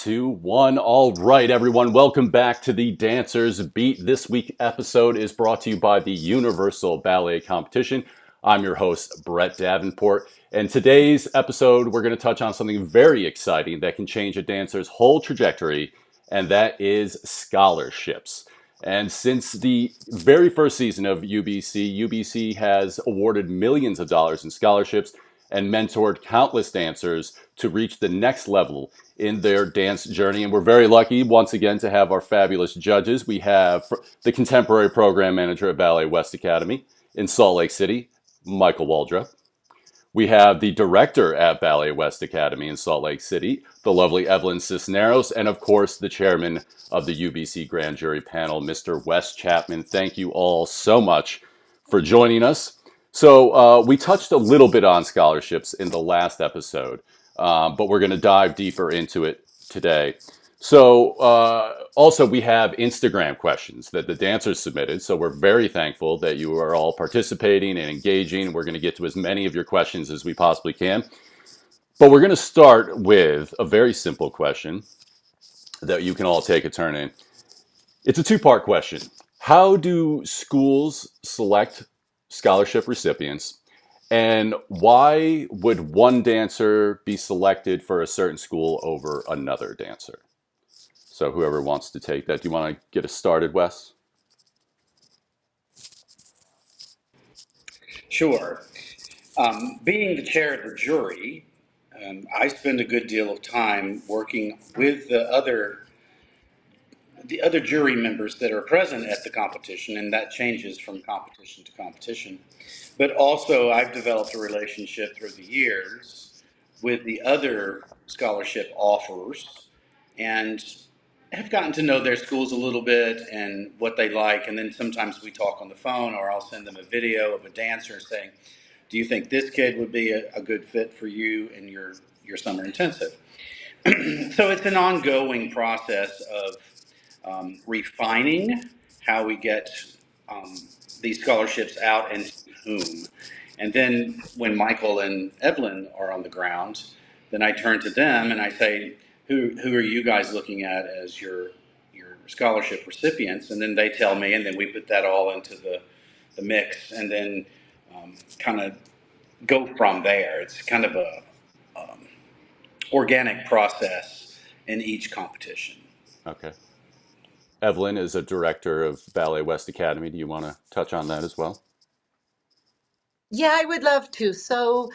two, one. All right, everyone. Welcome back to the Dancers Beat. This week episode is brought to you by the Universal Ballet Competition. I'm your host, Brett Davenport. And today's episode, we're going to touch on something very exciting that can change a dancer's whole trajectory, and that is scholarships. And since the very first season of UBC has awarded millions of dollars in scholarships and mentored countless dancers to reach the next level in their dance journey. And we're very lucky, once again, to have our fabulous judges. We have the contemporary program manager at Ballet West Academy in Salt Lake City, Michael Waldrop. We have the director at Ballet West Academy in Salt Lake City, the lovely EVELYN CISNEROS, and of course, the chairman of the UBC Grand Jury panel, Mr. WES CHAPMAN. Thank you all so much for joining us. So we touched a little bit on scholarships in the last episode, but we're going to dive deeper into it today. So also we have Instagram questions that the dancers submitted. So we're very thankful that you are all participating and engaging. We're going to get to as many of your questions as we possibly can. But we're going to start with a very simple question that you can all take a turn in. It's a two-part question. How do schools select scholarship recipients? And why would one dancer be selected for a certain school over another dancer? So whoever wants to take that, do you want to get us started, Wes? Sure. Being the chair of the jury, I spend a good deal of time working with the other jury members that are present at the competition, and that changes from competition to competition. But also, I've developed a relationship through the years with the other scholarship offers, and have gotten to know their schools a little bit and what they like. And then sometimes we talk on the phone, or I'll send them a video of a dancer saying, do you think this kid would be a good fit for you in your summer intensive? So it's an ongoing process of refining how we get these scholarships out and to whom. And then when Michael and EVELYN are on the ground, then I turn to them and I say, who are you guys looking at as your scholarship recipients? And then they tell me, and then we put that all into the mix, and then kind of go from there. It's kind of a organic process in each competition. Okay. EVELYN is a director of Ballet West Academy. Do you want to touch on that as well? Yeah, I would love to. So,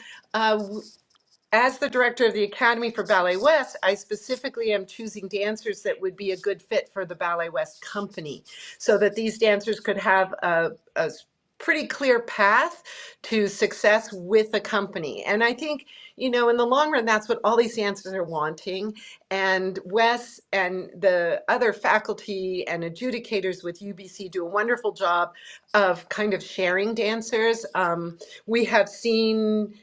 as the director of the Academy for Ballet West, I specifically am choosing dancers that would be a good fit for the Ballet West company so that these dancers could have a pretty clear path to success with the company. And I think, in the long run, that's what all these dancers are wanting. And Wes and the other faculty and adjudicators with UBC do a wonderful job of kind of sharing dancers. We have seen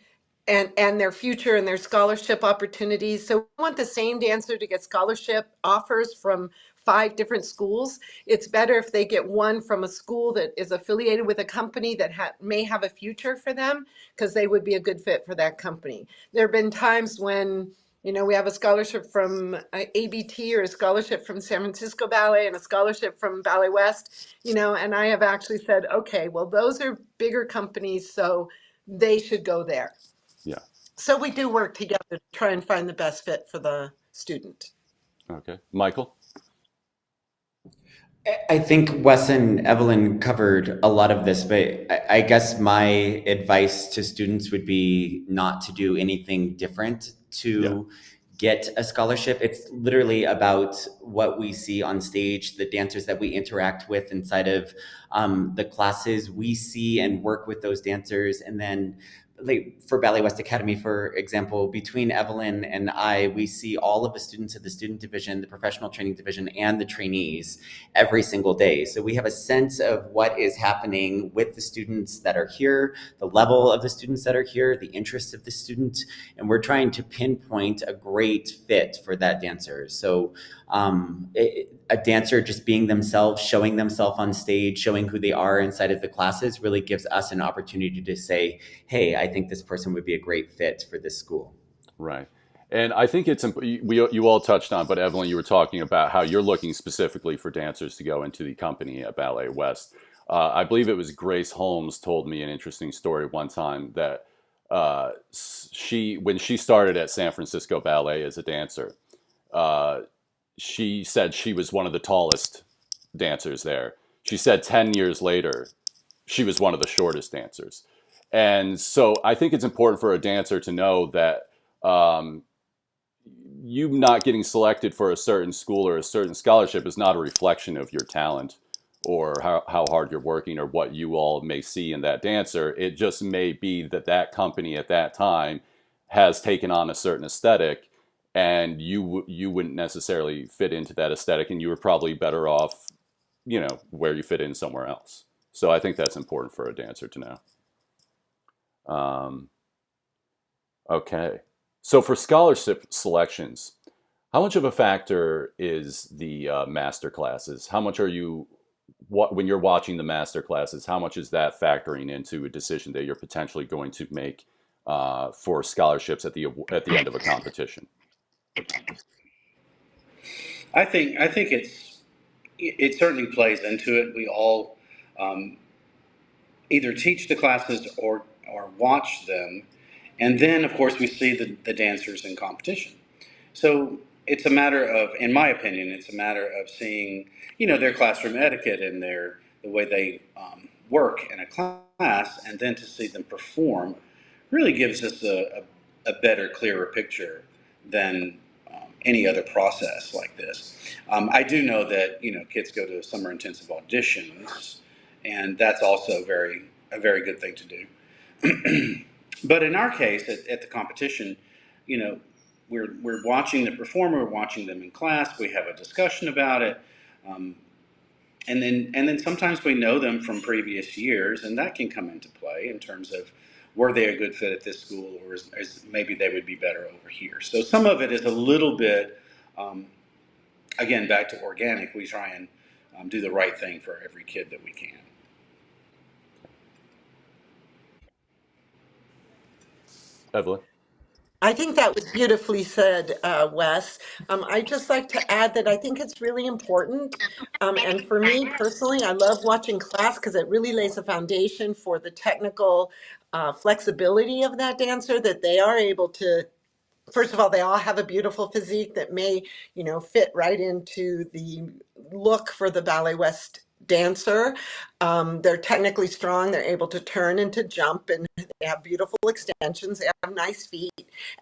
and their future and their scholarship opportunities. So we want the same dancer to get scholarship offers from 5 different schools. It's better if they get one from a school that is affiliated with a company that may have a future for them, because they would be a good fit for that company. There have been times when we have a scholarship from ABT or a scholarship from San Francisco Ballet and a scholarship from Ballet West, and I have actually said, okay, well, those are bigger companies, so they should go there. Yeah. So we do work together to try and find the best fit for the student. Okay. Michael? I think Wes and EVELYN covered a lot of this, but I guess my advice to students would be not to do anything different to get a scholarship. It's literally about what we see on stage, the dancers that we interact with inside of the classes. We see and work with those dancers, and then like for Ballet West Academy, for example, between EVELYN and I, we see all of the students of the student division, the professional training division, and the trainees every single day. So we have a sense of what is happening with the students that are here, the level of the students that are here, the interests of the student, and we're trying to pinpoint a great fit for that dancer. So a dancer just being themselves, showing themselves on stage, showing who they are inside of the classes really gives us an opportunity to say, hey, I think this person would be a great fit for this school. Right. And I think you all touched on, but Evelyn, you were talking about how you're looking specifically for dancers to go into the company at Ballet West. I believe it was Grace Holmes told me an interesting story one time that when she started at San Francisco Ballet as a dancer, uh, she said she was one of the tallest dancers there. She said 10 years later, she was one of the shortest dancers. And so I think it's important for a dancer to know that um, you not getting selected for a certain school or a certain scholarship is not a reflection of your talent or how hard you're working or what you all may see in that dancer. It just may be that that company at that time has taken on a certain aesthetic, and you wouldn't necessarily fit into that aesthetic, and you were probably better off, where you fit in somewhere else. So I think that's important for a dancer to know. Um, okay. So for scholarship selections, how much of a factor is the master classes? How much are you, when you're watching the master classes, how much is that factoring into a decision that you're potentially going to make for scholarships at the end of a competition? I think it certainly plays into it. We all um, either teach the classes or watch them, and then of course we see the dancers in competition. So it's a matter of, in my opinion, it's a matter of seeing, their classroom etiquette and the way they work in a class, and then to see them perform really gives us a better, clearer picture than any other process like this. I do know that kids go to summer intensive auditions, and that's also a very good thing to do. But in our case, at the competition, you know, we're watching the performer, we're watching them in class, we have a discussion about it, um, and then sometimes we know them from previous years, and that can come into play in terms of were they a good fit at this school, or maybe they would be better over here. So some of it is a little bit, um, again, back to organic. We try and do the right thing for every kid that we can. Evelyn? I think that was beautifully said, Wes. I'd just like to add that I think it's really important. And for me personally, I love watching class because it really lays a foundation for the technical flexibility of that dancer, that they are able to, first of all, they all have a beautiful physique that may, fit right into the look for the Ballet West dancer. They're technically strong. They're able to turn and to jump, and they have beautiful extensions. They have nice feet.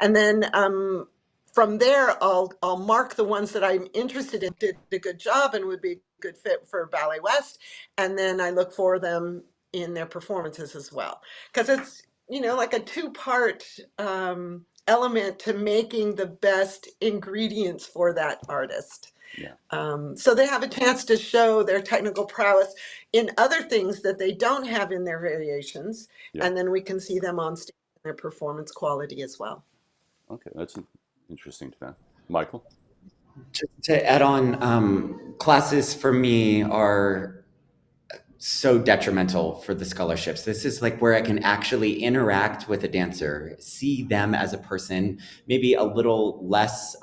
And then from there, I'll mark the ones that I'm interested in, did a good job and would be a good fit for Ballet West. And then I look for them in their performances as well. Because it's, like a two-part element to making the best ingredients for that artist. Yeah. So they have a chance to show their technical prowess in other things that they don't have in their variations, Yeah. and then we can see them on stage in their performance quality as well. Okay, that's interesting to know. Michael? Just to add on, classes for me are so detrimental for the scholarships. This is like where I can actually interact with a dancer, see them as a person, maybe a little less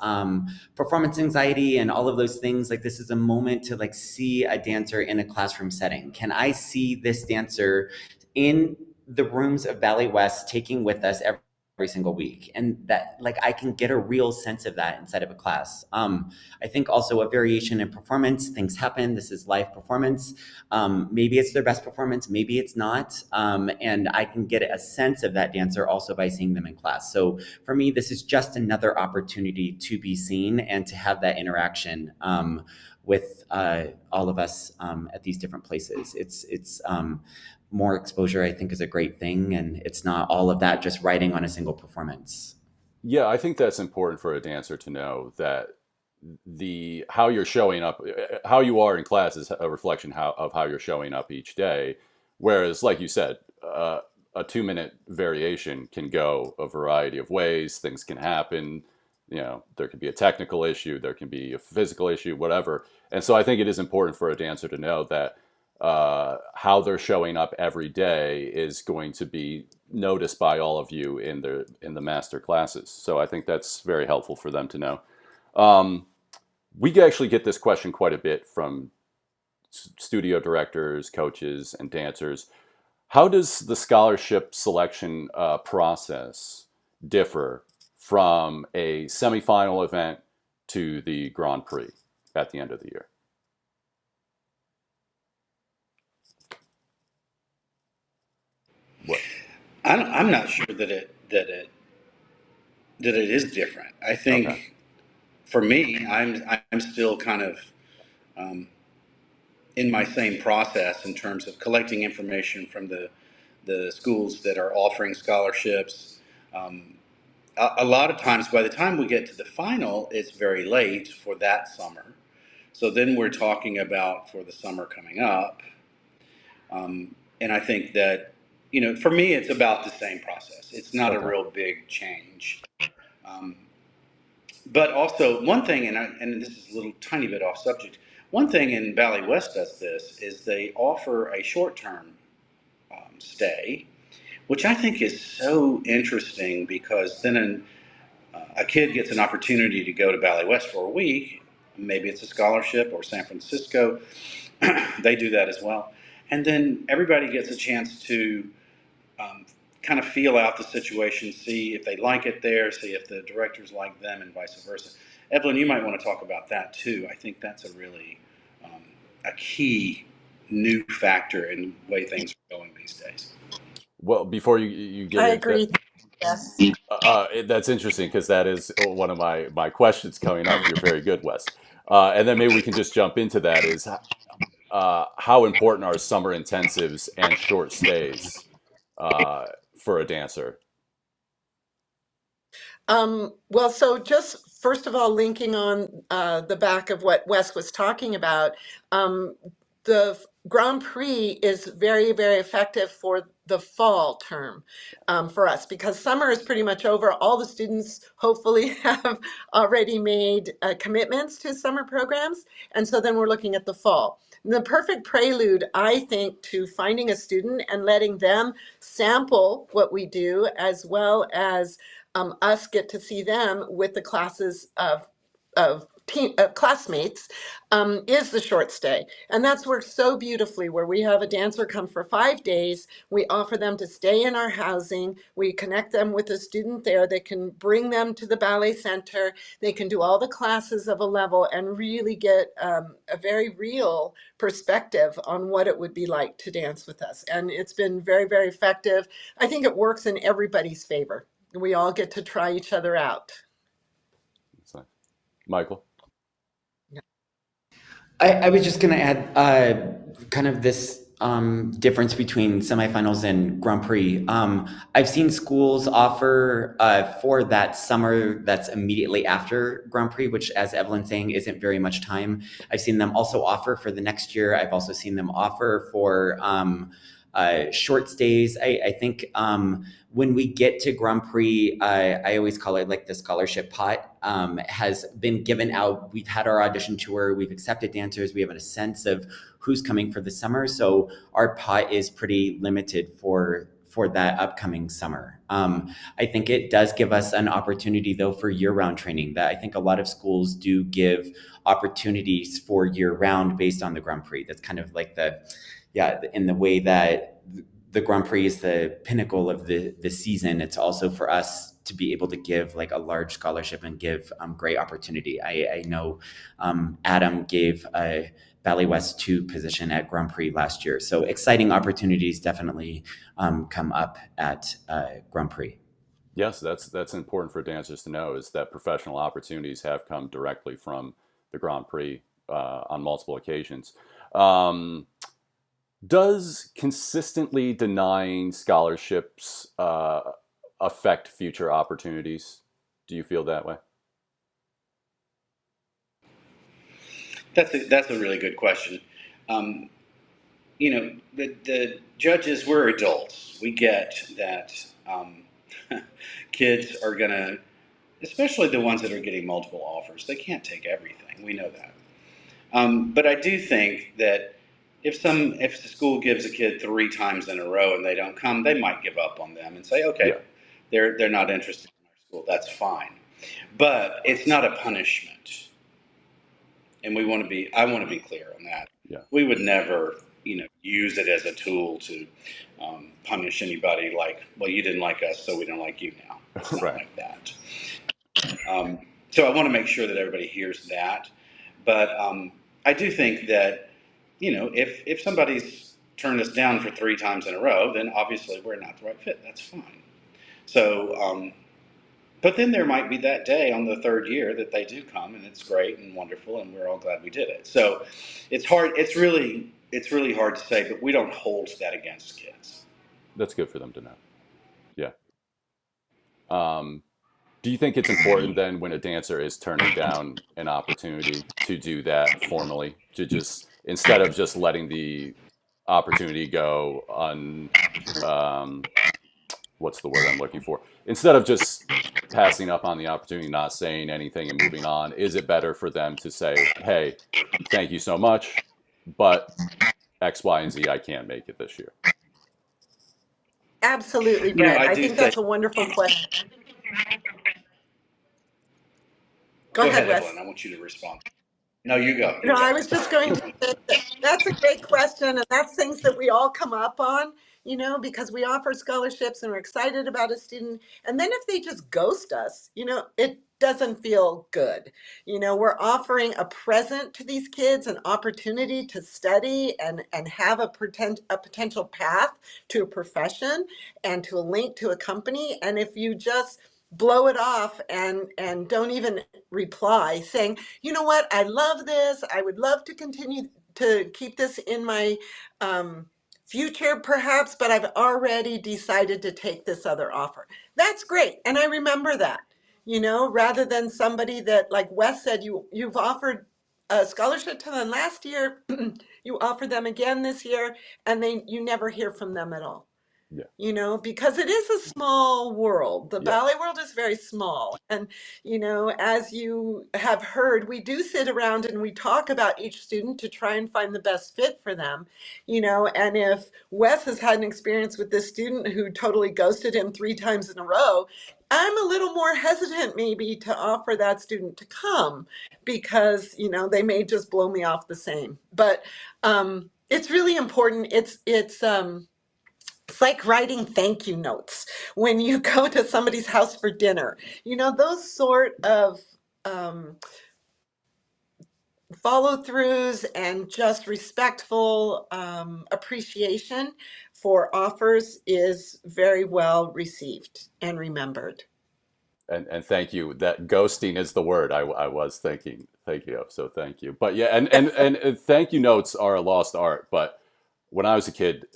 performance anxiety and all of those things. Like, this is a moment to like see a dancer in a classroom setting. Can I see this dancer in the rooms of Ballet West taking with us every single week? And that, like, I can get a real sense of that inside of a class. I think also a variation in performance, things happen. This is live performance. Maybe it's their best performance, maybe it's not. And I can get a sense of that dancer also by seeing them in class. So for me, this is just another opportunity to be seen and to have that interaction with all of us at these different places. It's more exposure, I think, is a great thing, and it's not all of that just riding on a single performance. Yeah, I think that's important for a dancer to know that how you're showing up, how you are in class is a reflection of how you're showing up each day. Whereas, like you said, a 2-minute variation can go a variety of ways. Things can happen. There could be a technical issue, there can be a physical issue, whatever. And so I think it is important for a dancer to know that how they're showing up every day is going to be noticed by all of you in the master classes. So I think that's very helpful for them to know. We actually get this question quite a bit from studio directors, coaches, and dancers. How does the scholarship selection process differ from a semifinal event to the Grand Prix at the end of the year? What? I'm not sure that it is different. I Okay. think for me, I'm still kind of um, in my same process in terms of collecting information from the schools that are offering scholarships. Um, a lot of times, by the time we get to the final, it's very late for that summer. So then we're talking about for the summer coming up. And I think that, for me, it's about the same process. It's not a Okay. real big change. Um, but also, one thing, and this is a little tiny bit off subject, one thing in Valley West does this is they offer a short term stay, which I think is so interesting because then a kid gets an opportunity to go to Valley West for a week. Maybe it's a scholarship or San Francisco. They do that as well. And then everybody gets a chance to um, kind of feel out the situation, see if they like it there, see if the directors like them, and vice versa. Evelyn, you might want to talk about that too. I think that's a really a key new factor in the way things are going these days. Well, before you get I into that, agree. Yes. that's interesting because that is one of my questions coming up. You're very good, Wes. And then maybe we can just jump into that. Is how important are summer intensives and short stays uh, for a dancer? Well, so just first of all, linking on the back of what Wes was talking about, the Grand Prix is very, very effective for the fall term for us because summer is pretty much over. All the students hopefully have already made commitments to summer programs. And so then we're looking at the fall. The perfect prelude, I think, to finding a student and letting them sample what we do as well as us get to see them with the classes of classmates is the short stay. And that's worked so beautifully where we have a dancer come for 5 days. We offer them to stay in our housing. We connect them with a student there that can bring them to the ballet center. They can do all the classes of a level and really get a very real perspective on what it would be like to dance with us. And it's been very, very effective. I think it works in everybody's favor. We all get to try each other out. So, Michael? I was just going to add kind of this difference between semifinals and Grand Prix. I've seen schools offer for that summer that's immediately after Grand Prix, which, as Evelyn's saying, isn't very much time. I've seen them also offer for the next year. I've also seen them offer for short stays. I think when we get to Grand Prix, I always call it like the scholarship pot has been given out. We've had our audition tour. We've accepted dancers. We have a sense of who's coming for the summer. So our pot is pretty limited for that upcoming summer. I think it does give us an opportunity, though, for year-round training that I think a lot of schools do give opportunities for year-round based on the Grand Prix. That's kind of like in the way that the Grand Prix is the pinnacle of the season. It's also for us to be able to give like a large scholarship and give great opportunity. I know Adam gave a Valley West 2 position at Grand Prix last year. So exciting opportunities definitely come up at Grand Prix. Yes, that's important for dancers to know is that professional opportunities have come directly from the Grand Prix on multiple occasions. Does consistently denying scholarships affect future opportunities? Do you feel that way? That's a really good question. Um, the judges, we're adults. We get that kids are going to, especially the ones that are getting multiple offers, they can't take everything. We know that. But I do think that if the school gives a kid 3 times in a row and they don't come, they might give up on them and say, okay, Yeah. they're not interested in our school. That's fine, but it's not a punishment, and I want to be clear on that. Yeah. We would never, use it as a tool to punish anybody. Like, well, you didn't like us, so we don't like you now. It's not Right. like that. So I want to make sure that everybody hears that. But I do think that, if somebody's turned us down for 3 times in a row, then obviously we're not the right fit. That's fine. So, but then there might be that day on the third year that they do come, and it's great and wonderful, and we're all glad we did it. So it's hard. It's really hard to say, but we don't hold that against kids. That's good for them to know. Yeah. Do you think it's important then when a dancer is turning down an opportunity to do that formally, to just instead of just letting the opportunity go on, what's the word I'm looking for? Instead of just passing up on the opportunity, not saying anything and moving on, is it better for them to say, hey, thank you so much, but X, Y, and Z, I can't make it this year? Absolutely, Brett. I I do think think. that's a wonderful question. Go Go ahead, ahead, Wes. Evelyn. I want you to respond. No, you go. No, You go. I was just going to say that that's a great question, and that's things that we all come up on, because we offer scholarships and we're excited about a student. And then if they just ghost us, it doesn't feel good. We're offering a present to these kids, an opportunity to study and have a potential path to a profession and to a link to a company. And if you just blow it off and don't even reply saying, you know what, I love this, I would love to continue to keep this in my future perhaps, but I've already decided to take this other offer. That's great. And I remember that, rather than somebody that, like Wes said, you've offered a scholarship to them last year, you offer them again this year, and you never hear from them at all. Yeah. Because it is a small world. The Yeah. ballet world is very small. And, as you have heard, we do sit around and we talk about each student to try and find the best fit for them, and if Wes has had an experience with this student who totally ghosted him 3 times in a row, I'm a little more hesitant maybe to offer that student to come because, they may just blow me off the same. But it's really important. It's like writing thank you notes when you go to somebody's house for dinner. Those sort of follow throughs and just respectful appreciation for offers is very well received and remembered. And thank you. That ghosting is the word I was thinking of. So thank you. But yeah, and thank you notes are a lost art. But when I was a kid,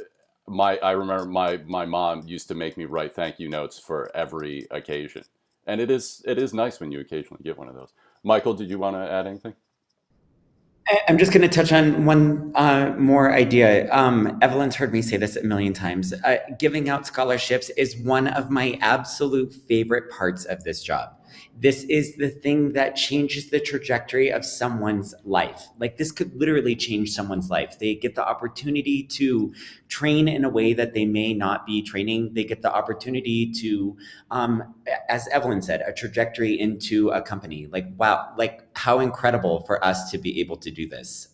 I remember my mom used to make me write thank you notes for every occasion, and it is nice when you occasionally get one of those. Michael, did you want to add anything? I'm just going to touch on one more idea. Evelyn's heard me say this a million times. Giving out scholarships is one of my absolute favorite parts of this job. This is the thing that changes the trajectory of someone's life. Like, this could literally change someone's life. They get the opportunity to train in a way that they may not be training. They get the opportunity to, as Evelyn said, a trajectory into a company. Like, wow, like how incredible for us to be able to do this.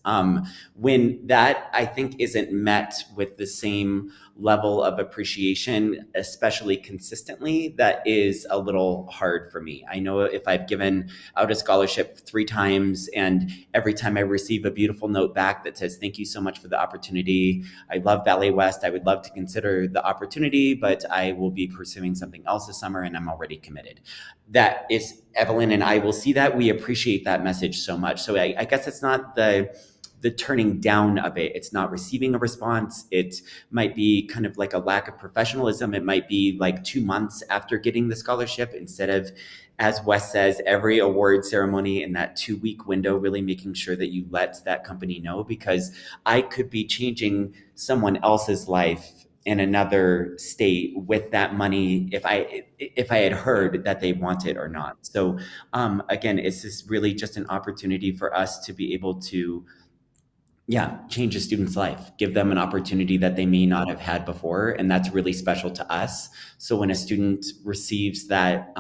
When that, I think, isn't met with the same level of appreciation, especially consistently, that is a little hard for me. I know if I've given out a scholarship 3 times and every time I receive a beautiful note back that says, thank you so much for the opportunity. I love Ballet West. I would love to consider the opportunity, but I will be pursuing something else this summer and I'm already committed. That is, Evelyn and I will see that. We appreciate that message so much. So I guess it's not the turning down of it. It's not receiving a response. It might be kind of like a lack of professionalism. It might be like 2 months after getting the scholarship instead of, as Wes says, every award ceremony in that 2-week window, really making sure that you let that company know, because I could be changing someone else's life in another state with that money if I had heard that they want it or not. So again, it's just really just an opportunity for us to be able to change a student's life, give them an opportunity that they may not have had before. And that's really special to us. So when a student receives that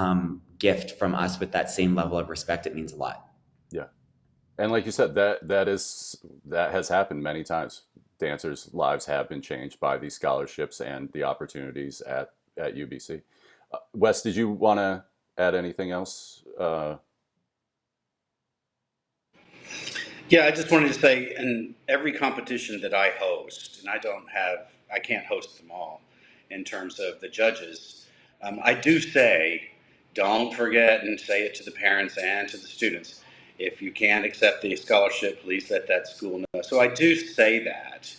gift from us with that same level of respect, it means a lot. Yeah. And like you said, that has happened many times. Dancers' lives have been changed by these scholarships and the opportunities at UBC. Wes, did you want to add anything else? Yeah, I just wanted to say, in every competition that I host, and I can't host them all in terms of the judges, I do say, don't forget and say it to the parents and to the students. If you can't accept the scholarship, please let that school know. So I do say that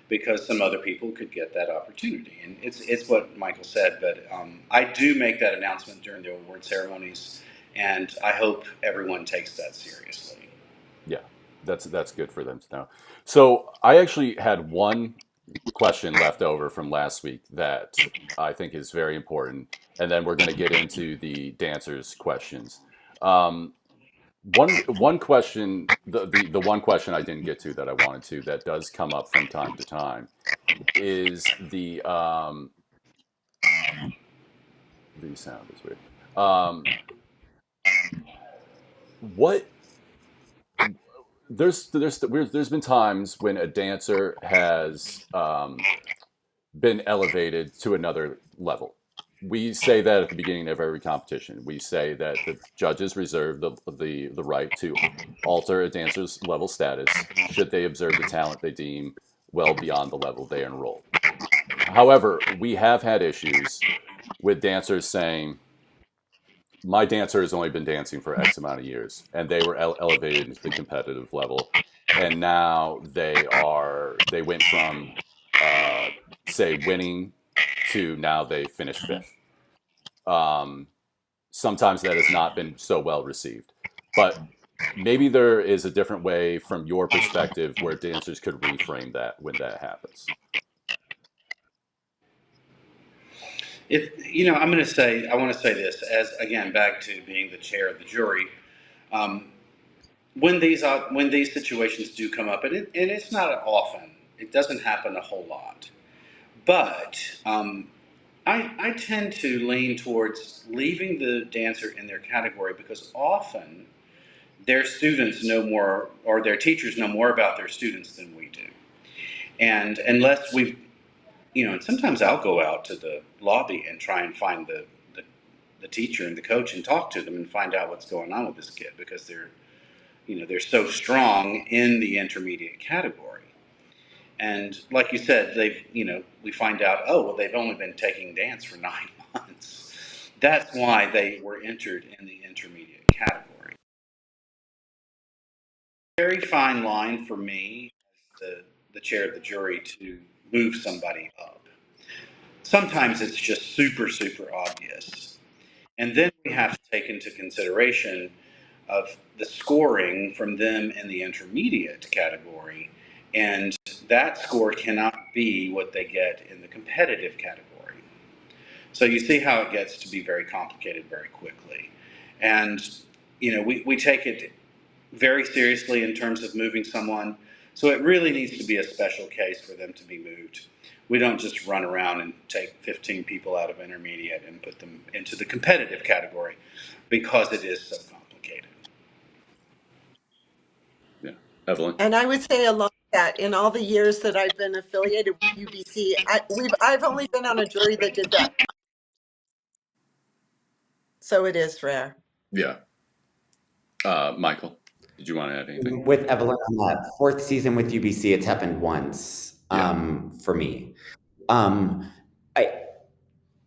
because some other people could get that opportunity. And it's what Michael said, but I do make that announcement during the award ceremonies, and I hope everyone takes that seriously. Yeah, that's good for them to know. So I actually had one question left over from last week that I think is very important, and then we're going to get into the dancers' questions. Um, one question, the one question I didn't get to that I wanted to, that does come up from time to time, is the sound is weird. What there's been times when a dancer has been elevated to another level. We say that at the beginning of every competition. We say that the judges reserve the right to alter a dancer's level status should they observe the talent they deem well beyond the level they enrolled. However, we have had issues with dancers saying, my dancer has only been dancing for X amount of years, and they were elevated into the competitive level, and now they went from say winning to now they finish fifth. Um, Sometimes that has not been so well received, but maybe there is a different way from your perspective where dancers could reframe that when that happens. I want to say this as again back to being the chair of the jury. Um, when these situations do come up, and it's not often, it doesn't happen a whole lot, but I tend to lean towards leaving the dancer in their category because often their students know more, or their teachers know more about their students than we do. And unless we've, and sometimes I'll go out to the lobby and try and find the teacher and the coach and talk to them and find out what's going on with this kid because they're so strong in the intermediate category. And like you said, we find out, oh, well, they've only been taking dance for 9 months. That's why they were entered in the intermediate category. Very fine line for me as the chair of the jury to move somebody up. Sometimes it's just super, super obvious. And then we have to take into consideration of the scoring from them in the intermediate category. And that score cannot be what they get in the competitive category. So you see how it gets to be very complicated very quickly. And, we take it very seriously in terms of moving someone. So it really needs to be a special case for them to be moved. We don't just run around and take 15 people out of intermediate and put them into the competitive category because it is so complicated. Yeah, Evelyn. And I would say along that, in all the years that I've been affiliated with UBC, I've only been on a jury that did that. So it is rare. Yeah. Michael, did you want to add anything? With Evelyn on that fourth season with UBC, it's happened once for me. I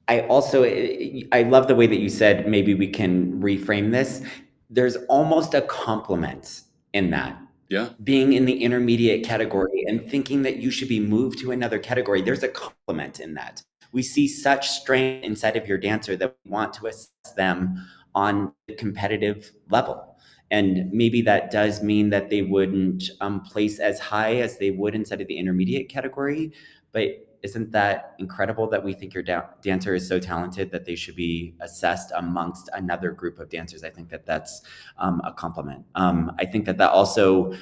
I also I love the way that you said maybe we can reframe this. There's almost a compliment in that. Yeah. Being in the intermediate category and thinking that you should be moved to another category, there's a compliment in that. We see such strength inside of your dancer that we want to assess them on the competitive level. And maybe that does mean that they wouldn't place as high as they would inside of the intermediate category. But isn't that incredible that we think your dancer is so talented that they should be assessed amongst another group of dancers? I think that that's a compliment. I think that that also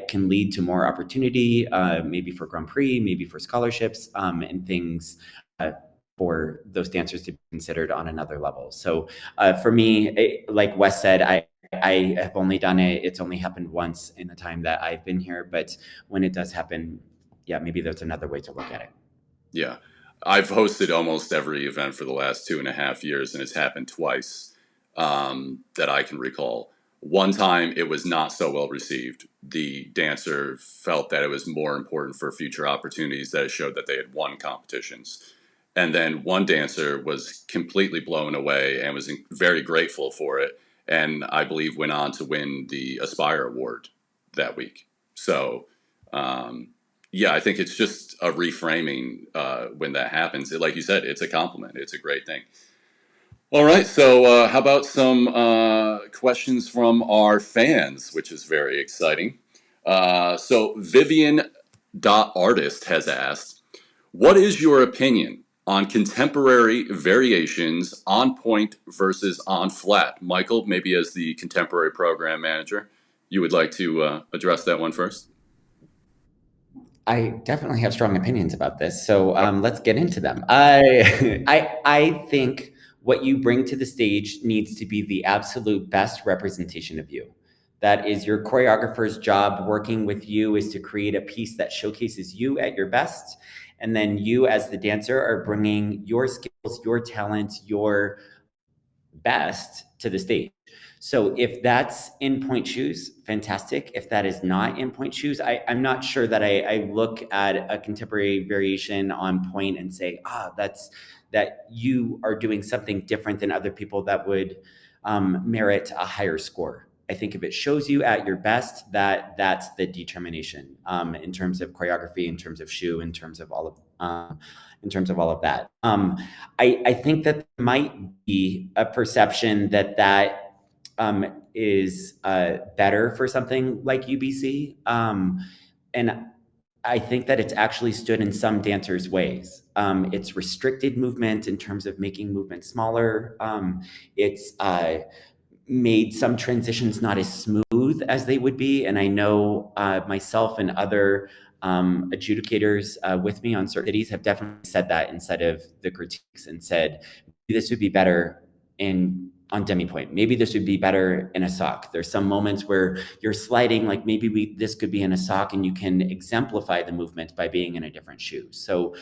can lead to more opportunity, maybe for Grand Prix, maybe for scholarships, and things for those dancers to be considered on another level. So for me, like Wes said, I have only done it. It's only happened once in the time that I've been here. But when it does happen, yeah, maybe there's another way to look at it. Yeah. I've hosted almost every event for the last 2.5 years, and it's happened twice that I can recall. One time it was not so well received. The dancer felt that it was more important for future opportunities, that it showed that they had won competitions. And then one dancer was completely blown away and was very grateful for it. And I believe went on to win the Aspire Award that week. So, yeah, I think it's just a reframing when that happens. Like you said, it's a compliment. It's a great thing. All right, so how about some questions from our fans, which is very exciting. So Vivian.artist has asked, what is your opinion on contemporary variations on point versus on flat? Michael, maybe as the contemporary program manager, you would like to address that one first? I definitely have strong opinions about this, so let's get into them. I think what you bring to the stage needs to be the absolute best representation of you. That is your choreographer's job. Working with you is to create a piece that showcases you at your best, and then you as the dancer are bringing your skills, your talent, your best to the stage. So if that's in point shoes, fantastic. If that is not in point shoes, I'm not sure that I look at a contemporary variation on point and say, that's that you are doing something different than other people that would merit a higher score. I think if it shows you at your best, that's the determination in terms of choreography, in terms of shoe, in terms of all of that. I think that there might be a perception that is better for something like UBC. And I think that it's actually stood in some dancers' ways. It's restricted movement in terms of making movement smaller. It's made some transitions not as smooth as they would be. And I know myself and other adjudicators with me on certain cities have definitely said that inside of the critiques and said, this would be better on demi-point. Maybe this would be better in a sock. There's some moments where you're sliding, like maybe this could be in a sock and you can exemplify the movement by being in a different shoe. So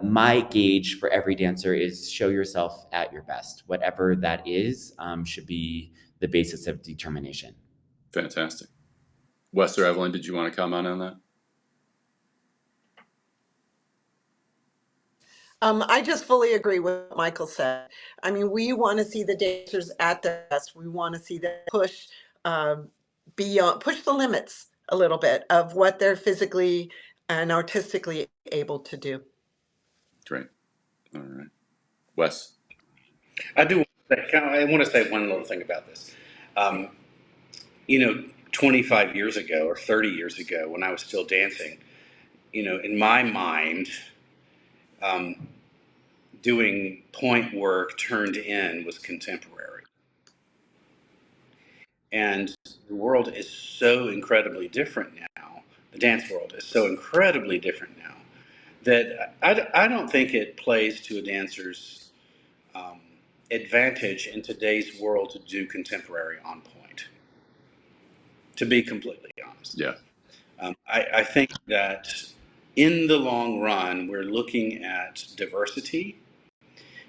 my gauge for every dancer is show yourself at your best. Whatever that is should be the basis of determination. Fantastic. Wes or Evelyn, did you want to comment on that? I just fully agree with what Michael said. I mean, we want to see the dancers at their best. We want to see them push push the limits a little bit of what they're physically and artistically able to do. Great. All right. Wes? I want to say one little thing about this. 25 years ago or 30 years ago when I was still dancing, in my mind, doing point work turned in was contemporary. And the world is so incredibly different now. The dance world is so incredibly different now that I don't think it plays to a dancer's advantage in today's world to do contemporary on point, to be completely honest. Yeah. I think that in the long run, we're looking at diversity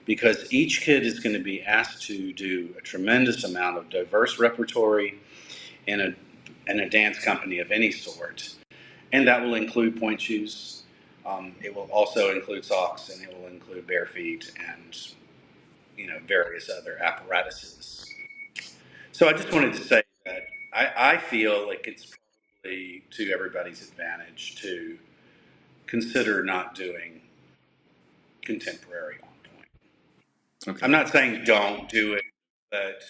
because each kid is going to be asked to do a tremendous amount of diverse repertory in a dance company of any sort. And that will include point shoes. It will also include socks, and it will include bare feet and various other apparatuses. So I just wanted to say that I feel like it's probably to everybody's advantage to consider not doing contemporary on point. Okay. I'm not saying don't do it, but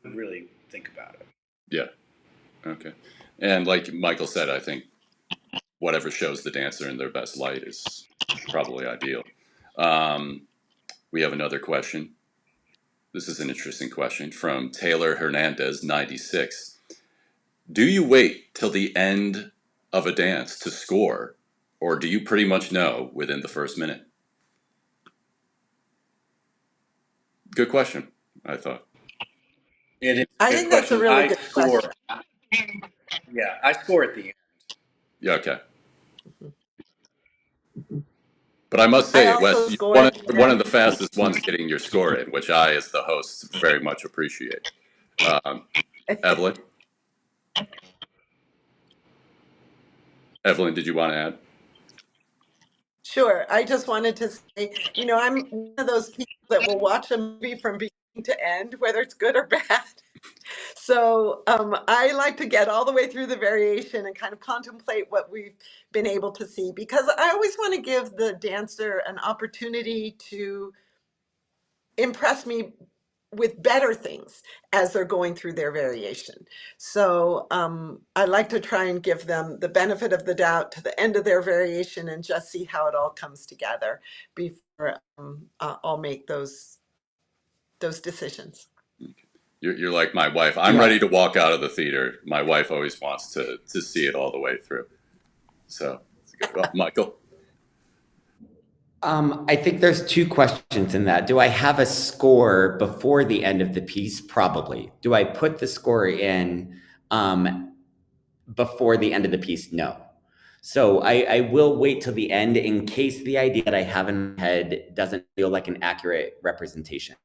really think about it. Yeah. Okay. And like Michael said, I think whatever shows the dancer in their best light is probably ideal. We have another question. This is an interesting question from Taylor Hernandez, 96. Do you wait till the end of a dance to score, or do you pretty much know within the first minute? Good question, I thought. It is I a good think that's a question. really I good score. question. Yeah, I score at the end. Yeah, okay. But I must I say, also Wes, you're score at the one of end. the fastest ones getting your score in, which I, as the host, very much appreciate. Evelyn? Evelyn, did you want to add? Sure. I just wanted to say, I'm one of those people that will watch a movie from beginning to end, whether it's good or bad. So I like to get all the way through the variation and kind of contemplate what we've been able to see, because I always want to give the dancer an opportunity to impress me with better things as they're going through their variation. So I like to try and give them the benefit of the doubt to the end of their variation and just see how it all comes together before I'll make those decisions. You're like my wife. I'm Yeah. ready to walk out of the theater. My wife always wants to see it all the way through. So, it's good. Well, Michael? I think there's two questions in that. Do I have a score before the end of the piece? Probably. Do I put the score in before the end of the piece? No. So I will wait till the end in case the idea that I have in my head doesn't feel like an accurate representation.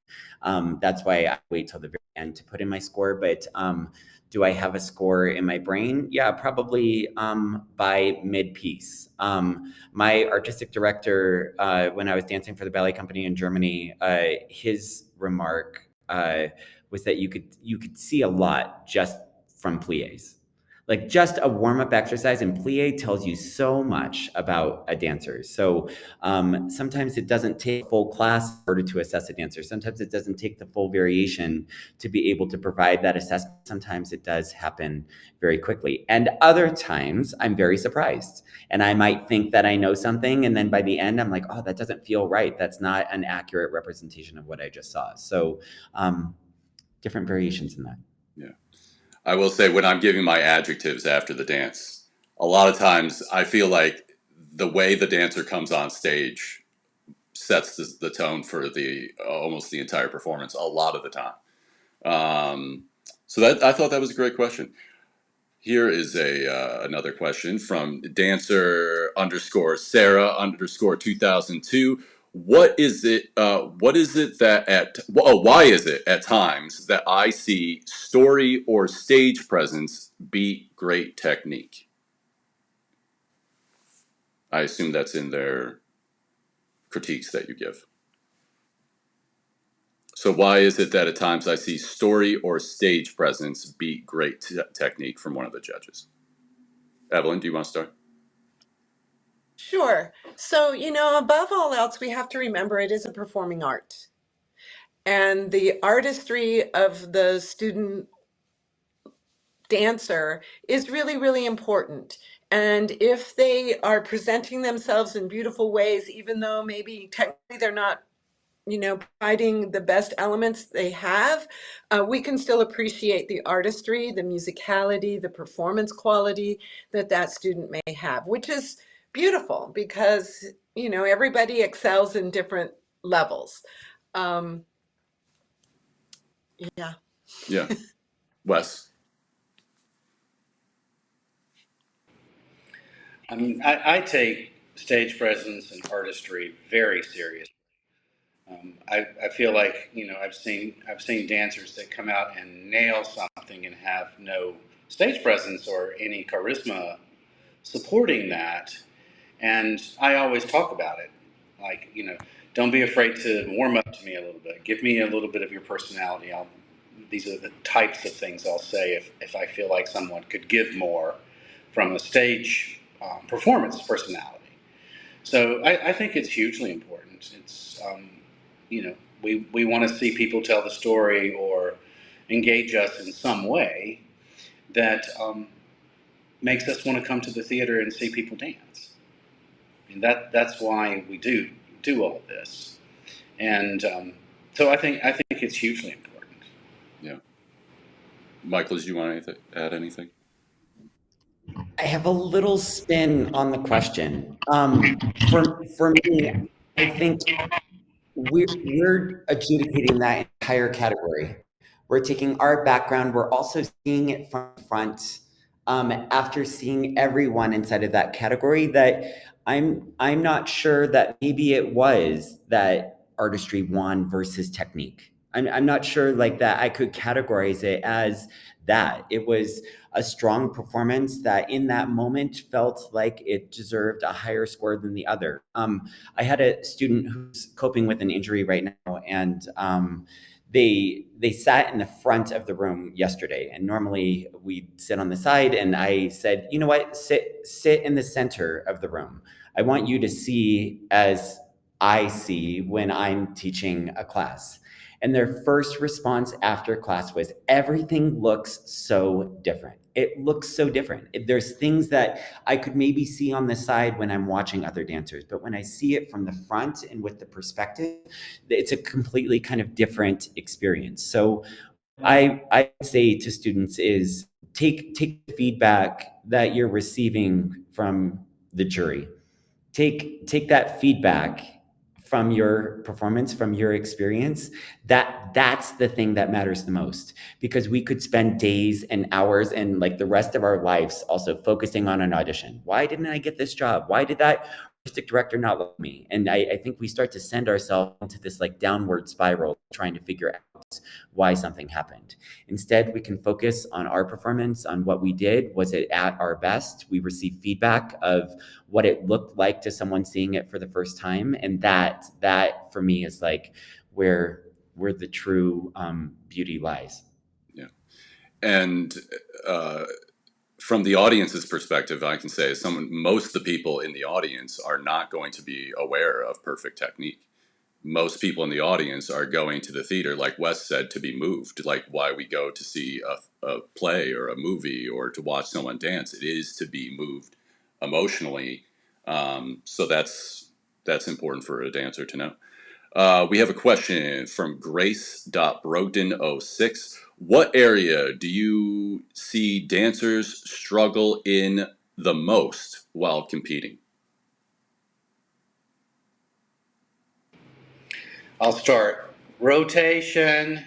That's why I wait till the very end to put in my score. But do I have a score in my brain? Yeah, probably by mid-piece. My artistic director, when I was dancing for the ballet company in Germany, his remark was that you could see a lot just from pliés. Like just a warm-up exercise in plie tells you so much about a dancer. So sometimes it doesn't take full class in order to assess a dancer. Sometimes it doesn't take the full variation to be able to provide that assessment. Sometimes it does happen very quickly. And other times I'm very surprised. And I might think that I know something, and then by the end I'm like, oh, that doesn't feel right. That's not an accurate representation of what I just saw. So different variations in that. Yeah. I will say, when I'm giving my adjectives after the dance, a lot of times I feel like the way the dancer comes on stage sets the tone for almost the entire performance a lot of the time. So that, I thought that was a great question. Here is another question from dancer underscore Sarah underscore 2002. What is it? What is it that why is it at times that I see story or stage presence beat great technique? I assume that's in their critiques that you give. So why is it that at times I see story or stage presence beat great technique from one of the judges? Evelyn, do you want to start? Sure. So, above all else, we have to remember it is a performing art. And the artistry of the student dancer is really, really important. And if they are presenting themselves in beautiful ways, even though maybe technically they're not, providing the best elements they have, we can still appreciate the artistry, the musicality, the performance quality that student may have, which is beautiful because, everybody excels in different levels. Um, yeah. Yeah. Wes? I mean, I take stage presence and artistry very seriously. I feel like I've seen dancers that come out and nail something and have no stage presence or any charisma supporting that. And I always talk about it, like, don't be afraid to warm up to me a little bit. Give me a little bit of your personality. These are the types of things I'll say if I feel like someone could give more from a stage performance personality. So I think it's hugely important. It's we want to see people tell the story or engage us in some way that makes us want to come to the theater and see people dance. And that's why we do all of this. And so I think it's hugely important. Yeah. Michael, do you want to add anything? I have a little spin on the question. For me, I think we're adjudicating that entire category. We're taking our background. We're also seeing it from the front. After seeing everyone inside of that category, that I'm not sure that maybe it was that artistry won versus technique. I'm not sure like that. I could categorize it as that. It was a strong performance that in that moment felt like it deserved a higher score than the other. I had a student who's coping with an injury right now, and they sat in the front of the room yesterday. And normally we'd sit on the side, and I said, you know what, sit in the center of the room. I want you to see as I see when I'm teaching a class. And their first response after class was, everything looks so different. It looks so different. There's things that I could maybe see on the side when I'm watching other dancers, but when I see it from the front and with the perspective, it's a completely kind of different experience. So I say to students is take the feedback that you're receiving from the jury. Take that feedback from your performance, from your experience. That's the thing that matters the most, because we could spend days and hours and like the rest of our lives also focusing on an audition. Why didn't I get this job? Why did that artistic director not love me? And I think we start to send ourselves into this like downward spiral trying to figure out why something happened. Instead, we can focus on our performance, on what we did. Was it at our best? We receive feedback of what it looked like to someone seeing it for the first time. And that for me is like where the true beauty lies. Yeah. And from the audience's perspective, I can say most of the people in the audience are not going to be aware of perfect technique. Most people in the audience are going to the theater, like Wes said, to be moved. Like why we go to see a play or a movie or to watch someone dance, it is to be moved emotionally. So that's important for a dancer to know. We have a question from Grace.Brogdon06. What area do you see dancers struggle in the most while competing? I'll start. Rotation.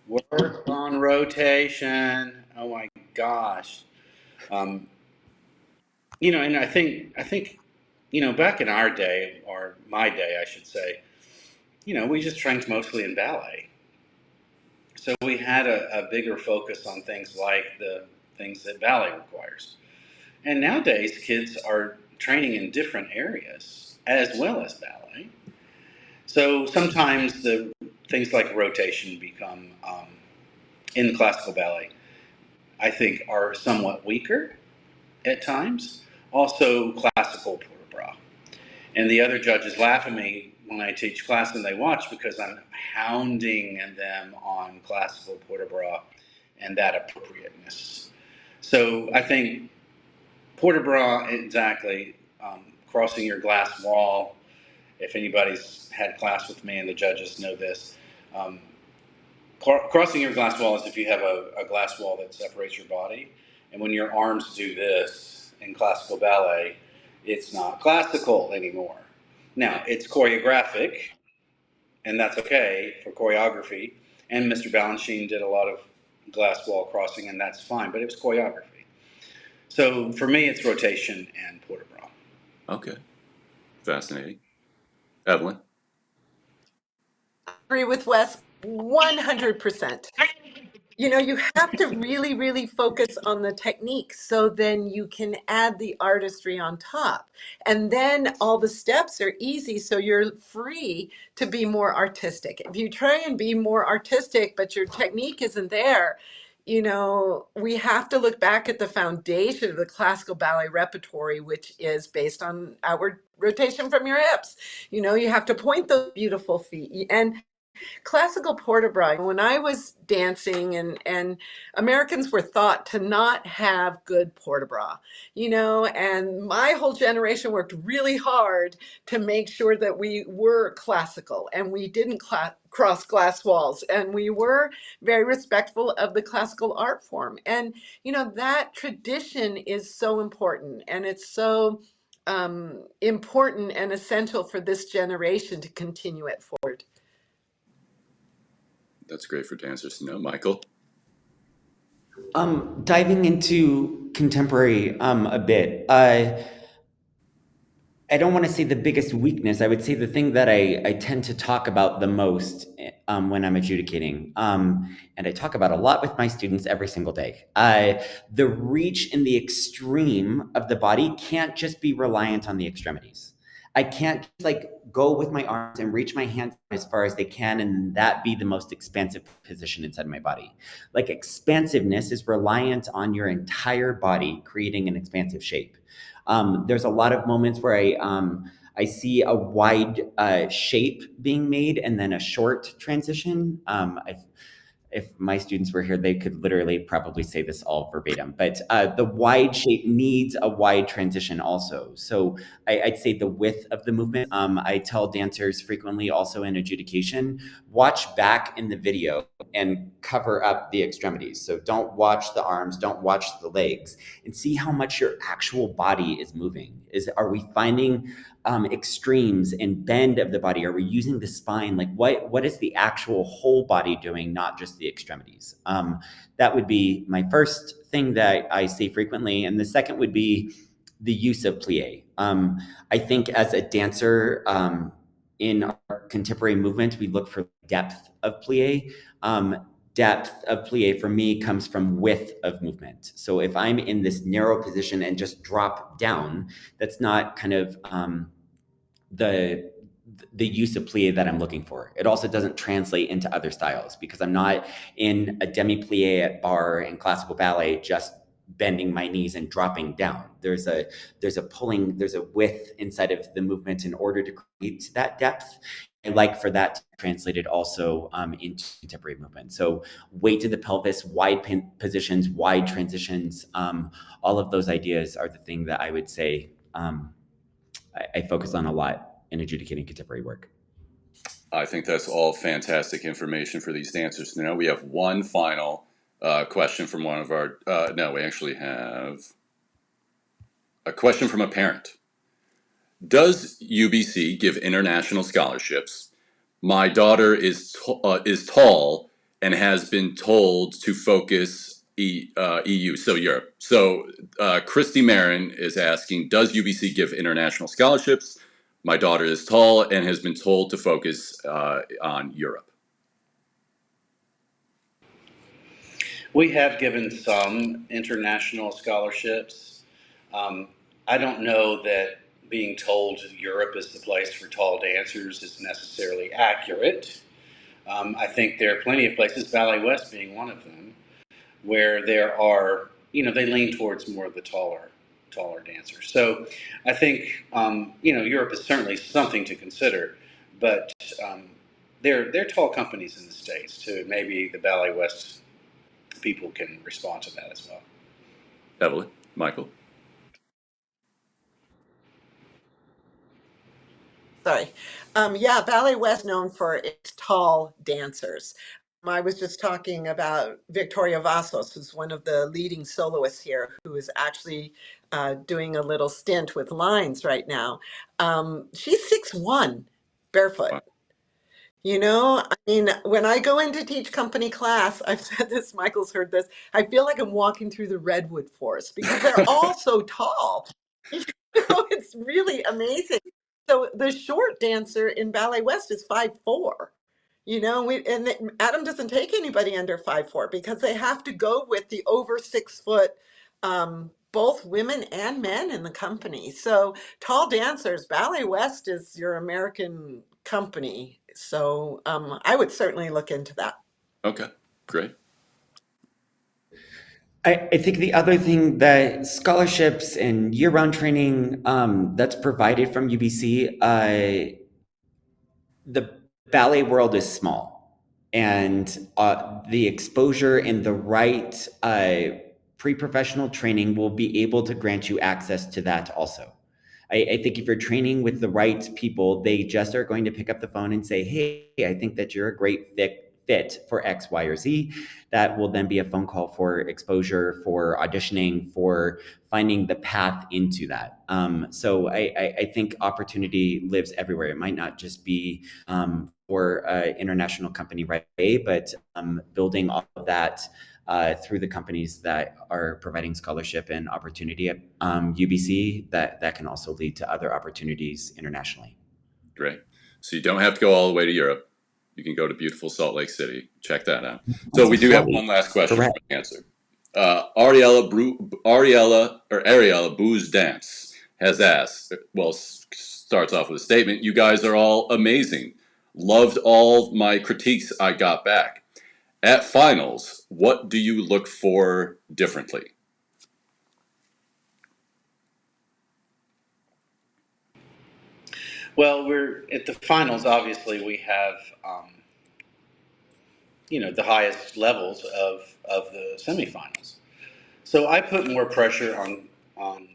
Work on rotation. Oh my gosh. And I think back in our day, or my day, I should say, we just trained mostly in ballet. So we had a bigger focus on things like the things that ballet requires. And nowadays, kids are training in different areas as well as ballet. So sometimes the things like rotation become, in classical ballet, I think are somewhat weaker at times. Also, classical port de bras. And the other judges laugh at me when I teach class and they watch because I'm hounding them on classical port de bras and that appropriateness. So I think port de bras, exactly, crossing your glass wall. If anybody's had class with me and the judges know this, crossing your glass wall is if you have a glass wall that separates your body. And when your arms do this in classical ballet, it's not classical anymore. Now, it's choreographic, and that's okay for choreography. And Mr. Balanchine did a lot of glass wall crossing, and that's fine, but it was choreography. So for me, it's rotation and port de bras. Okay. Fascinating. Evelyn? I agree with Wes 100%. You have to really, really focus on the technique so then you can add the artistry on top. And then all the steps are easy, so you're free to be more artistic. If you try and be more artistic, but your technique isn't there, we have to look back at the foundation of the classical ballet repertory, which is based on outward rotation from your hips. You have to point those beautiful feet. And Classical port de bras, when I was dancing, and Americans were thought to not have good port de bras, and my whole generation worked really hard to make sure that we were classical and we didn't cross glass walls, and we were very respectful of the classical art form. And, that tradition is so important, and it's so important and essential for this generation to continue it forward. That's great for dancers to know. Michael? Diving into contemporary a bit, I don't want to say the biggest weakness. I would say the thing that I tend to talk about the most when I'm adjudicating, and I talk about a lot with my students every single day. The reach and the extreme of the body can't just be reliant on the extremities. I can't go with my arms and reach my hands as far as they can and that be the most expansive position inside my body. Expansiveness is reliant on your entire body creating an expansive shape. There's a lot of moments where I see a wide shape being made and then a short transition. If my students were here, they could literally probably say this all verbatim, but the wide shape needs a wide transition also. So I'd say the width of the movement. I tell dancers frequently also in adjudication, watch back in the video and cover up the extremities. So don't watch the arms, don't watch the legs, and see how much your actual body is moving. Are we finding extremes and bend of the body? Are we using the spine? What is the actual whole body doing, not just the extremities? That would be my first thing that I say frequently. And the second would be the use of plie. I think as a dancer in our contemporary movement, we look for depth of plie. Depth of plie for me comes from width of movement. So if I'm in this narrow position and just drop down, that's not kind of the use of plie that I'm looking for. It also doesn't translate into other styles because I'm not in a demi-plie at bar in classical ballet just bending my knees and dropping down. There's a width inside of the movement in order to create that depth. I like for that to be translated also into contemporary movement. So weight to the pelvis, wide positions, wide transitions, all of those ideas are the thing that I would say I focus on a lot in adjudicating contemporary work. I think that's all fantastic information for these dancers to know. We have one final question from one of our, no, we actually have a question from a parent. Does UBC give international scholarships? My daughter is tall and has been told to focus EU, so Europe. So Christy Marin is asking, does UBC give international scholarships? My daughter is tall and has been told to focus on Europe. We have given some international scholarships. I don't know that being told Europe is the place for tall dancers is necessarily accurate. I think there are plenty of places, Ballet West being one of them, where there are, they lean towards more of the taller dancers. So I think, Europe is certainly something to consider, but there are tall companies in the States too. Maybe the Ballet West people can respond to that as well. Evelyn, Michael. Sorry. Yeah, Ballet West is known for its tall dancers. I was just talking about Victoria Vasos, who's one of the leading soloists here, who is actually doing a little stint with lines right now. She's 6'1", barefoot. Wow. When I go in to teach company class, I've said this, Michael's heard this, I feel like I'm walking through the redwood forest because they're all so tall. It's really amazing. So the short dancer in Ballet West is 5'4". Adam doesn't take anybody under 5'4" because they have to go with the over 6 foot, both women and men in the company. So tall dancers, Ballet West is your American company. So I would certainly look into that. Okay, great. I think the other thing that scholarships and year-round training that's provided from UBC, the ballet world is small, and the exposure and the right pre-professional training will be able to grant you access to that also. I think if you're training with the right people, they just are going to pick up the phone and say, hey, I think that you're a great fit for X, Y, or Z. That will then be a phone call for exposure, for auditioning, for finding the path into that. So I think opportunity lives everywhere. It might not just be for an international company right away, but building all of that through the companies that are providing scholarship and opportunity at UBC, that can also lead to other opportunities internationally. Great. So you don't have to go all the way to Europe. You can go to beautiful Salt Lake City. Check that out. So we do have one last question Correct. for answer. Ariella Booze Dance has asked, well, starts off with a statement. You guys are all amazing. Loved all my critiques I got back. At finals, what do you look for differently? Well, we're at the finals. Obviously, we have the highest levels of the semifinals. So I put more pressure on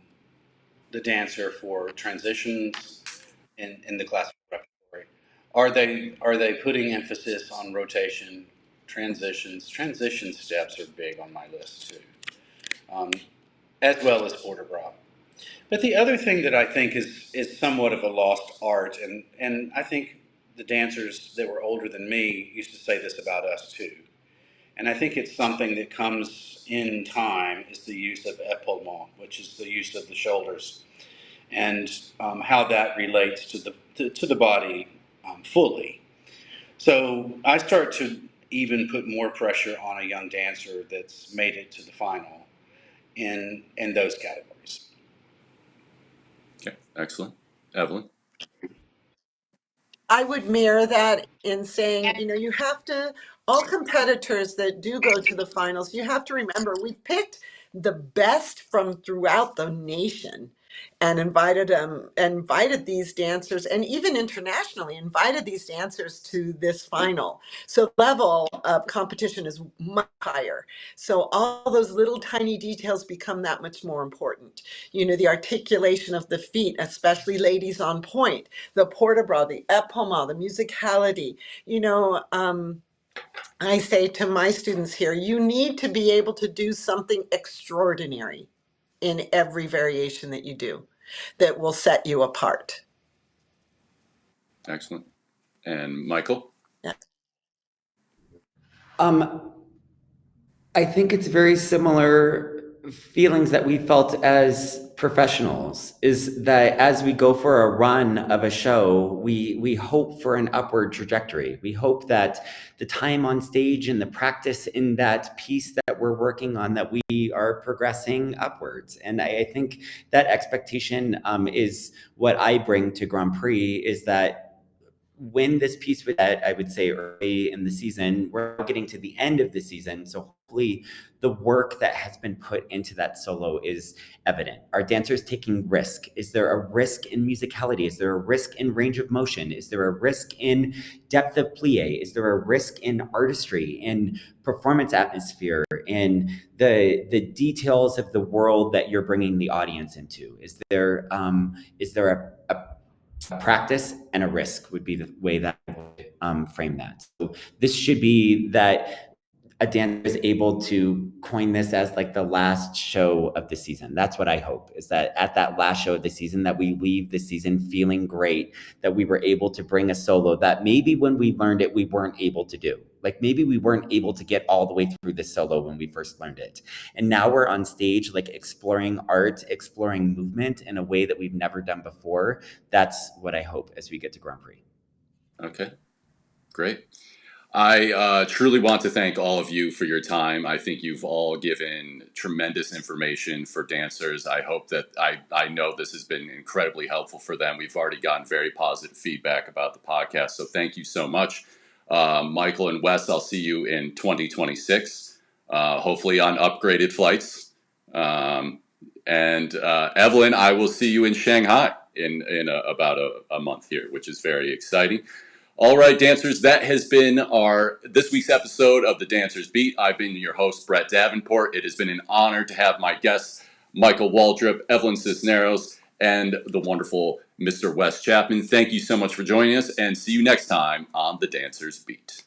the dancer for transitions in the classical repertory. Are they putting emphasis on rotation, transitions? Transition steps are big on my list too, as well as border bra. But the other thing that I think is somewhat of a lost art, and I think the dancers that were older than me used to say this about us too, and I think it's something that comes in time, is the use of epaulement, which is the use of the shoulders, and how that relates to the body fully. So I start to even put more pressure on a young dancer that's made it to the final in those categories. Okay, excellent. Evelyn? I would mirror that in saying, you have to, all competitors that do go to the finals, you have to remember we've picked the best from throughout the nation and invited these dancers, and even internationally invited these dancers to this final. So level of competition is much higher. So all those little tiny details become that much more important. The articulation of the feet, especially ladies on point, the port de bras, the epaulement, the musicality. I say to my students here, you need to be able to do something extraordinary in every variation that you do that will set you apart. Excellent. And Michael? Yeah. I think it's very similar feelings that we felt as professionals, is that as we go for a run of a show, we hope for an upward trajectory. We hope that the time on stage and the practice in that piece that we're working on, that we are progressing upwards. And I think that expectation is what I bring to Grand Prix, is that when this piece was at, I would say, early in the season, we're getting to the end of the season. So hopefully the work that has been put into that solo is evident. Are dancers taking risk? Is there a risk in musicality? Is there a risk in range of motion? Is there a risk in depth of plie? Is there a risk in artistry, in performance atmosphere, in the details of the world that you're bringing the audience into? Is there a practice and a risk would be the way that I would frame that. So this should be that a dancer is able to coin this as like the last show of the season. That's what I hope, is that at that last show of the season, that we leave the season feeling great, that we were able to bring a solo that maybe when we learned it, we weren't able to do. Like maybe we weren't able to get all the way through the solo when we first learned it. And now we're on stage, like exploring art, exploring movement in a way that we've never done before. That's what I hope as we get to Grand Prix. Okay, great. I truly want to thank all of you for your time. I think you've all given tremendous information for dancers. I hope that I know this has been incredibly helpful for them. We've already gotten very positive feedback about the podcast, so thank you so much. Michael and Wes, I'll see you in 2026, hopefully on upgraded flights. And Evelyn, I will see you in Shanghai in about a month here, which is very exciting. All right, dancers, that has been our this week's episode of the Dancers Beat. I've been your host, Brett Davenport. It has been an honor to have my guests, Michael Waldrop, EVELYN CISNEROS, and the wonderful Mr. Wes Chapman. Thank you so much for joining us, and see you next time on the Dancers Beat.